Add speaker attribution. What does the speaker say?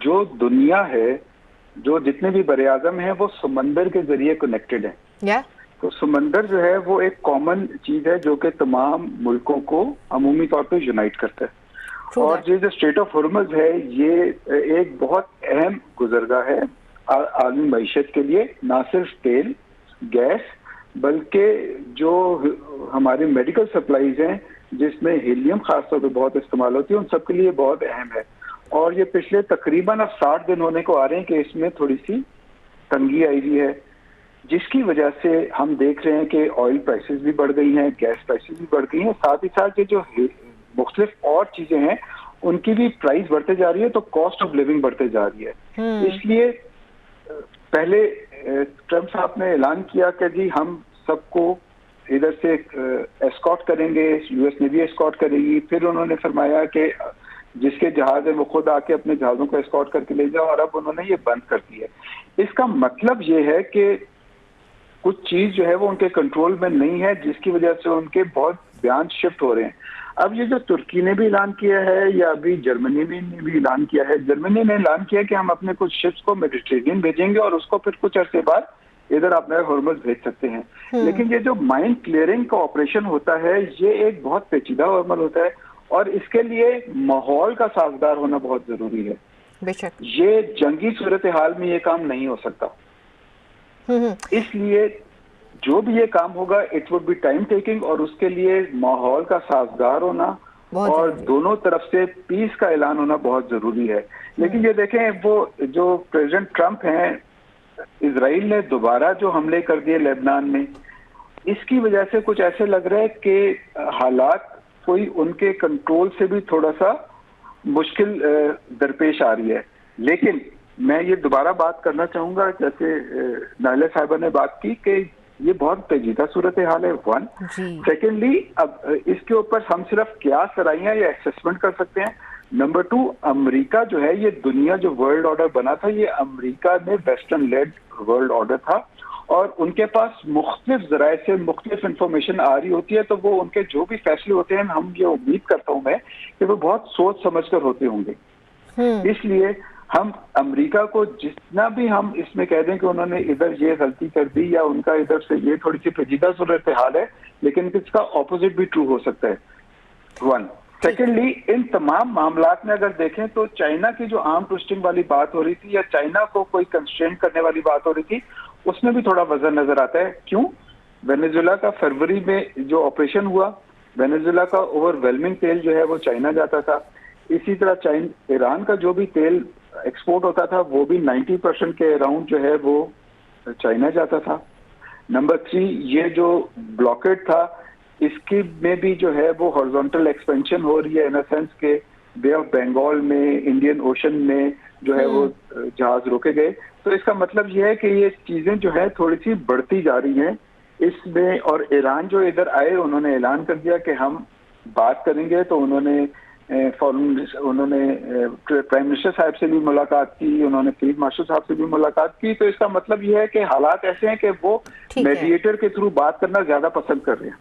Speaker 1: जो दुनिया है, जो जितने भी बरे-आज़म हैं वो समंदर के जरिए कनेक्टेड है।
Speaker 2: या
Speaker 1: तो समंदर जो है वो एक कॉमन चीज है जो कि तमाम मुल्कों को अमूमी तौर पे यूनाइट करता है।
Speaker 2: ट्रू
Speaker 1: और
Speaker 2: दैट।
Speaker 1: ये जो स्ट्रेट ऑफ हॉर्मुज़ है ये एक बहुत अहम गुजरगाह है आलमी मईशत के लिए, ना सिर्फ तेल गैस बल्कि जो हमारी मेडिकल सप्लाईज हैं जिसमें हीलियम खासतौर पे बहुत इस्तेमाल होती है, उन सबके लिए बहुत अहम है। और ये पिछले तकरीबन अब 60 दिन होने को आ रहे हैं कि इसमें थोड़ी सी तंगी आई हुई है, जिसकी वजह से हम देख रहे हैं कि ऑयल प्राइसेस भी बढ़ गई हैं, गैस प्राइसेस भी बढ़ गई हैं, साथ ही साथ ये जो मुख्तलिफ और चीजें हैं उनकी भी प्राइस बढ़ते जा रही है, तो कॉस्ट ऑफ लिविंग बढ़ते जा रही है। इसलिए पहले ट्रम्प साहब ने ऐलान किया कि जी हम सबको इधर से एस्कॉर्ट करेंगे, यूएस नेवी एस्कॉर्ट करेगी। फिर उन्होंने फरमाया कि जिसके जहाज है वो खुद आके अपने जहाजों को एस्कॉर्ट करके ले जाओ, और अब उन्होंने ये बंद कर दी है। इसका मतलब ये है कि कुछ चीज जो है वो उनके कंट्रोल में नहीं है, जिसकी वजह से उनके बहुत बयान शिफ्ट हो रहे हैं। अब ये जो तुर्की ने भी ऐलान किया है या अभी जर्मनी ने भी ऐलान किया है, जर्मनी ने ऐलान किया कि हम अपने कुछ शिप्स को मेडिटेरेनियन भेजेंगे और उसको फिर कुछ अरसे बाद इधर आप नए हॉर्मुज़ भेज सकते हैं। लेकिन ये जो माइंड क्लियरिंग का ऑपरेशन होता है ये एक बहुत पेचीदा अमल होता है और इसके लिए माहौल का साझेदार होना बहुत जरूरी है।
Speaker 2: बेशक
Speaker 1: ये जंगी सूरत हाल में ये काम नहीं हो सकता। इसलिए जो भी ये काम होगा it would be time taking, और उसके लिए माहौल का साझेदार होना और दोनों तरफ से पीस का ऐलान होना बहुत जरूरी है। लेकिन ये देखें, वो जो प्रेसिडेंट ट्रंप हैं, इजराइल ने दोबारा जो हमले कर दिए लेबनान में, इसकी वजह से कुछ ऐसे लग रहा है कि हालात कोई उनके कंट्रोल से भी थोड़ा सा मुश्किल दरपेश आ रही है। लेकिन मैं ये दोबारा बात करना चाहूंगा, जैसे नाइला साहिबा ने बात की कि ये बहुत पेचीदा सूरत हाल है, वन। सेकेंडली, अब इसके ऊपर हम सिर्फ क्या सराइयां या असेसमेंट कर सकते हैं। नंबर 2, अमेरिका जो है, ये दुनिया जो वर्ल्ड ऑर्डर बना था ये अमेरिका में वेस्टर्न लेड वर्ल्ड ऑर्डर था, और उनके पास मुख्तलिफ जराए से मुख्तलिफ इंफॉर्मेशन आ रही होती है, तो वो उनके जो भी फैसले होते हैं, हम ये उम्मीद करता हूं मैं कि वो बहुत सोच समझ कर होते होंगे। इसलिए हम अमेरिका को जितना भी हम इसमें कह दें कि उन्होंने इधर ये गलती कर दी या उनका इधर से ये थोड़ी सी पेचीदा सूरत हाल है, लेकिन इसका ऑपोजिट भी ट्रू हो सकता है, वन। सेकेंडली, इन तमाम मामलात में अगर देखें तो चाइना की जो आर्म ट्विस्टिंग वाली बात हो रही थी या चाइना को कोई कंस्ट्रेंट करने वाली बात हो रही थी, उसमें भी थोड़ा वजन नजर आता है। क्यों? वेनेजुएला का फरवरी में जो ऑपरेशन हुआ, वेनेजुएला का ओवरवेलमिंग तेल जो है वो चाइना जाता था। इसी तरह ईरान का जो भी तेल एक्सपोर्ट होता था वो भी 90% के अराउंड जो है वो चाइना जाता था। नंबर 3, ये जो ब्लॉकेड था इसकी में भी जो है वो हॉरिजॉन्टल एक्सपेंशन हो रही है, इन अ सेंस के बे ऑफ बंगाल में, इंडियन ओशन में जो है वो जहाज रोके गए। तो इसका मतलब ये है कि ये चीजें जो है थोड़ी सी बढ़ती जा रही हैं इसमें। और ईरान जो इधर आए उन्होंने ऐलान कर दिया कि हम बात करेंगे, तो उन्होंने प्राइम मिनिस्टर साहब से भी मुलाकात की, उन्होंने फील्ड मार्शल साहब से भी मुलाकात की। तो इसका मतलब यह है कि हालात ऐसे हैं कि वो मीडिएटर के थ्रू बात करना ज्यादा पसंद कर रहे हैं।